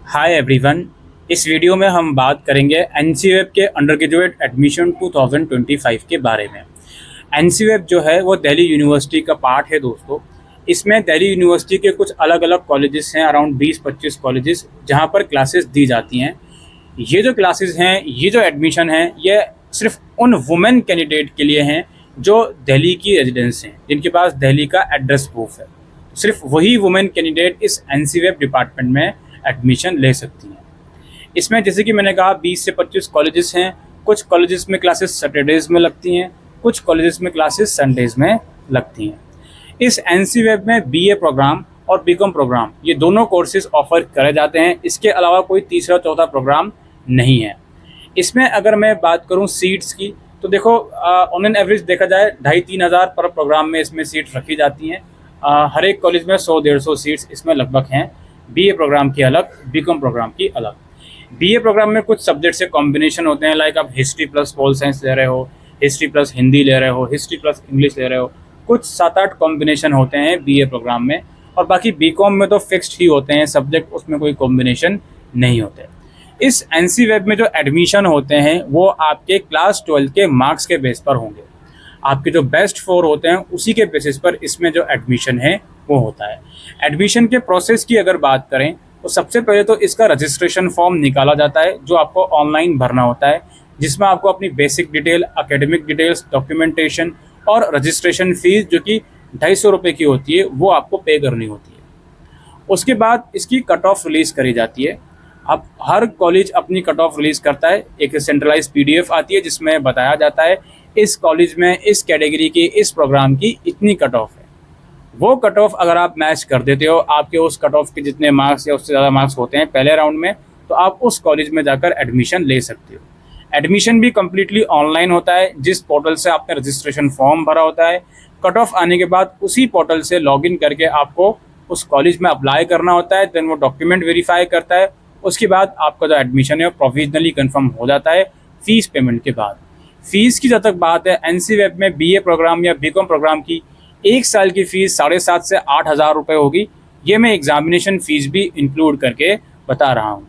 Hi everyone. इस video में हम बात करेंगे एनसीवेब के अंडर ग्रेजुएट एडमिशन 2025 के बारे में। एनसीवेब जो है वो दिल्ली यूनिवर्सिटी का पार्ट है दोस्तों। इसमें दिल्ली यूनिवर्सिटी के कुछ अलग अलग कॉलेजेस हैं, अराउंड 20-25 कॉलेजेस जहां पर क्लासेस दी जाती हैं। ये जो क्लासेस हैं, ये जो एडमिशन है, ये सिर्फ उन वुमेन कैंडिडेट के लिए हैं जो दिल्ली की रेजिडेंस हैं, जिनके पास दिल्ली का एड्रेस प्रूफ है। सिर्फ वही वुमेन कैंडिडेट इस एनसीवेब डिपार्टमेंट में एडमिशन ले सकती हैं। इसमें जैसे कि मैंने कहा 20 से 25 कॉलेजेस हैं। कुछ कॉलेजेस में क्लासेस सैटरडेज में लगती हैं, कुछ कॉलेजेस में क्लासेस संडेज में लगती हैं। इस एनसीवेब में बीए प्रोग्राम और बीकॉम प्रोग्राम ये दोनों कोर्सेज ऑफर करे जाते हैं। इसके अलावा कोई तीसरा चौथा प्रोग्राम नहीं है। इसमें अगर मैं बात करूं सीट्स की, तो देखो ऑन एन एवरेज देखा जाए 2,500-3 हज़ार पर प्रोग्राम में इसमें सीट्स रखी जाती हैं। हर एक कॉलेज में 100-150 सीट्स इसमें लगभग हैं। बीए प्रोग्राम की अलग, बीकॉम प्रोग्राम की अलग। बीए प्रोग्राम में कुछ सब्जेक्ट से कॉम्बिनेशन होते हैं, लाइक आप हिस्ट्री प्लस पोल साइंस ले रहे हो, हिस्ट्री प्लस हिंदी ले रहे हो, हिस्ट्री प्लस इंग्लिश ले रहे हो। कुछ 7-8 कॉम्बिनेशन होते हैं बीए प्रोग्राम में, और बाकी बीकॉम में तो फिक्स्ड ही होते हैं सब्जेक्ट, उसमें कोई कॉम्बिनेशन नहीं होते। इस एनसीवेब में जो एडमिशन होते हैं वो आपके क्लास 12 के मार्क्स के बेस पर होंगे। आपके जो बेस्ट 4 होते हैं उसी के बेसिस पर इसमें जो एडमिशन है वो होता है। एडमिशन के प्रोसेस की अगर बात करें तो सबसे पहले तो इसका रजिस्ट्रेशन फॉर्म निकाला जाता है, जो आपको ऑनलाइन भरना होता है, जिसमें आपको अपनी basic detail, academic details, documentation और रजिस्ट्रेशन फीस जो कि 250 रुपये की होती है वो आपको पे करनी होती है। उसके बाद इसकी कट ऑफ रिलीज़ करी जाती है। अब हर कॉलेज अपनी कट ऑफ रिलीज़ करता है। एक सेंट्रलाइज पीडीएफ आती है जिसमें बताया जाता है इस कॉलेज में इस कैटेगरी की, इस प्रोग्राम की इतनी कट ऑफ है। वो कट ऑफ अगर आप मैच कर देते हो, आपके उस कट ऑफ के जितने मार्क्स या उससे ज़्यादा मार्क्स होते हैं पहले राउंड में, तो आप उस कॉलेज में जाकर एडमिशन ले सकते हो। एडमिशन भी कम्प्लीटली ऑनलाइन होता है। जिस पोर्टल से आपने रजिस्ट्रेशन फॉर्म भरा होता है, कट ऑफ आने के बाद उसी पोर्टल से लॉगिन करके आपको उस कॉलेज में अप्लाई करना होता है। देन वो डॉक्यूमेंट वेरीफाई करता है। उसके बाद आपका जो एडमिशन है वो प्रोविजनली कन्फर्म हो जाता है फीस पेमेंट के बाद। फीस की जब तक बात है, एनसीवेब में बीए प्रोग्राम या बीकॉम प्रोग्राम की 1 साल की फ़ीस 7,500 से 8,000 रुपये होगी। ये मैं एग्जामिनेशन फ़ीस भी इंक्लूड करके बता रहा हूँ।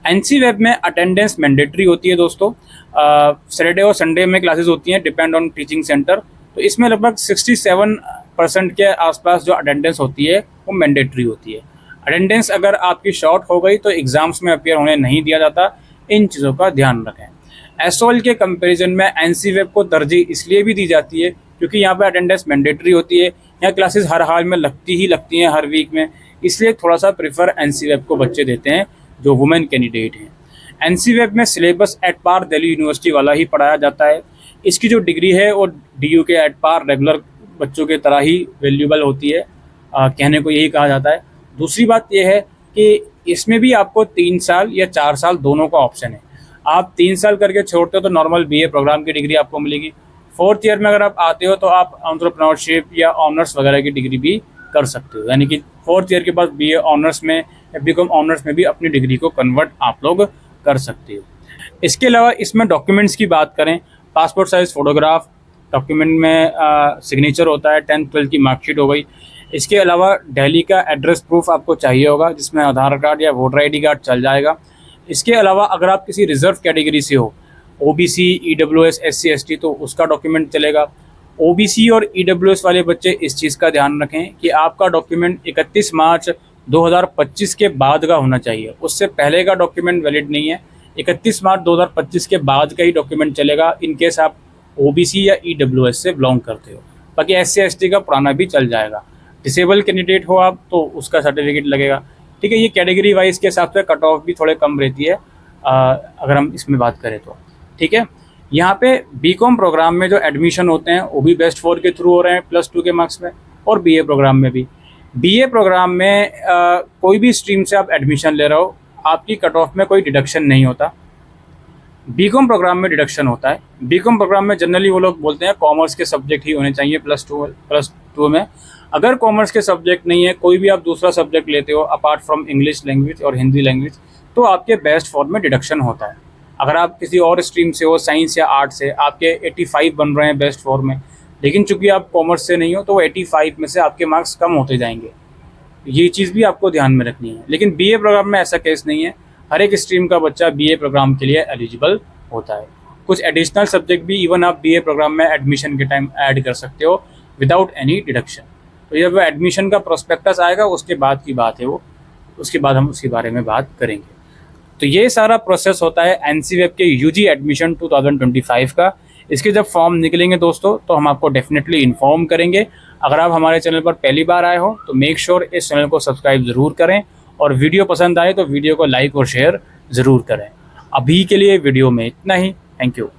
एनसीवेब में अटेंडेंस मैंडेटरी होती है दोस्तों। सैटरडे और संडे में क्लासेस होती हैं, डिपेंड ऑन टीचिंग सेंटर। तो इसमें लगभग 67% के आसपास जो अटेंडेंस होती है वो मैंडेटरी होती है। अटेंडेंस अगर आपकी शॉर्ट हो गई तो एग्ज़ाम्स में अपीयर होने नहीं दिया जाता। इन चीज़ों का ध्यान रखें। एसओएल के कंपैरिजन में एनसीवेब को तरजीह इसलिए भी दी जाती है क्योंकि यहाँ पर अटेंडेंस मैंडेटरी होती है। यहाँ क्लासेस हर हाल में लगती हैं हर वीक में, इसलिए थोड़ा सा प्रेफर एनसीवेब को बच्चे देते हैं जो वुमेन कैंडिडेट हैं। एनसीवेब में syllabus at par Delhi university वाला ही पढ़ाया जाता है। इसकी जो डिग्री है वो डीयू के एट पार रेगुलर बच्चों के तरह ही वैल्यूबल होती है। कहने को यही कहा जाता है। दूसरी बात यह है कि इसमें भी आपको 3 साल या 4 साल दोनों का ऑप्शन है। आप 3 साल करके छोड़ते हो तो नॉर्मल बीए प्रोग्राम की डिग्री आपको मिलेगी। 4th ईयर में अगर आप आते हो तो आप एंटरप्रेन्योरशिप या ऑनर्स वगैरह की डिग्री भी कर सकते हो। यानी कि 4th ईयर के बाद बीए ऑनर्स में या बीकॉम ऑनर्स में भी अपनी डिग्री को कन्वर्ट आप लोग कर सकते हो। इसके अलावा इसमें डॉक्यूमेंट्स की बात करें, पासपोर्ट साइज़ फ़ोटोग्राफ, डॉक्यूमेंट में सिग्नेचर होता है, 10th-12th की मार्कशीट हो गई। इसके अलावा दिल्ली का एड्रेस प्रूफ आपको चाहिए होगा, जिसमें आधार कार्ड या वोटर ID कार्ड चल जाएगा। इसके अलावा अगर आप किसी रिजर्व कैटेगरी से हो, OBC, EWS, SC ST, तो उसका डॉक्यूमेंट चलेगा। OBC और EWS वाले बच्चे इस चीज़ का ध्यान रखें कि आपका डॉक्यूमेंट 31 मार्च 2025 के बाद का होना चाहिए। उससे पहले का डॉक्यूमेंट वैलिड नहीं है। 31 मार्च 2025 के बाद का ही डॉक्यूमेंट चलेगा इन केस आप OBC या EWS से बिलोंग करते हो। बाकी SC ST का पुराना भी चल जाएगा। डिसेबल कैंडिडेट हो आप तो उसका सर्टिफिकेट लगेगा। ठीक है, ये कैटेगरी वाइज के हिसाब से कट ऑफ भी थोड़े कम रहती है अगर हम इसमें बात करें तो। ठीक है, यहाँ पे बीकॉम प्रोग्राम में जो एडमिशन होते हैं वो भी बेस्ट 4 के थ्रू हो रहे हैं +2 के मार्क्स में, और बीए प्रोग्राम में भी। बीए प्रोग्राम में कोई भी स्ट्रीम से आप एडमिशन ले रहे हो, आपकी कट ऑफ में कोई डिडक्शन नहीं होता। बीकॉम प्रोग्राम में डिडक्शन होता है। बीकॉम प्रोग्राम में जनरली वो लोग बोलते हैं कॉमर्स के सब्जेक्ट ही होने चाहिए +2 में। अगर कॉमर्स के सब्जेक्ट नहीं है, कोई भी आप दूसरा सब्जेक्ट लेते हो अपार्ट फ्रॉम इंग्लिश लैंग्वेज और हिंदी लैंग्वेज, तो आपके बेस्ट 4 में डिडक्शन होता है। अगर आप किसी और स्ट्रीम से हो, साइंस या आर्ट से, आपके 85 बन रहे हैं बेस्ट 4 में, लेकिन चूंकि आप कॉमर्स से नहीं हो तो वो 85 में से आपके मार्क्स कम होते जाएंगे। ये चीज़ भी आपको ध्यान में रखनी है। लेकिन बीए प्रोग्राम में ऐसा केस नहीं है, हर एक स्ट्रीम का बच्चा बीए प्रोग्राम के लिए एलिजिबल होता है। कुछ एडिशनल सब्जेक्ट भी इवन आप बीए प्रोग्राम में एडमिशन के टाइम ऐड कर सकते हो विदाउट एनी डिडक्शन। तो जब एडमिशन का प्रोस्पेक्टस आएगा उसके बाद की बात है वो, उसके बाद हम उसके बारे में बात करेंगे। तो ये सारा प्रोसेस होता है एनसीवेब के यूजी एडमिशन 2025 का। इसके जब फॉर्म निकलेंगे दोस्तों तो हम आपको डेफिनेटली इन्फॉर्म करेंगे। अगर आप हमारे चैनल पर पहली बार आए हो तो मेक श्योर इस चैनल को सब्सक्राइब ज़रूर करें, और वीडियो पसंद आए तो वीडियो को लाइक और शेयर ज़रूर करें। अभी के लिए वीडियो में इतना ही। Thank you.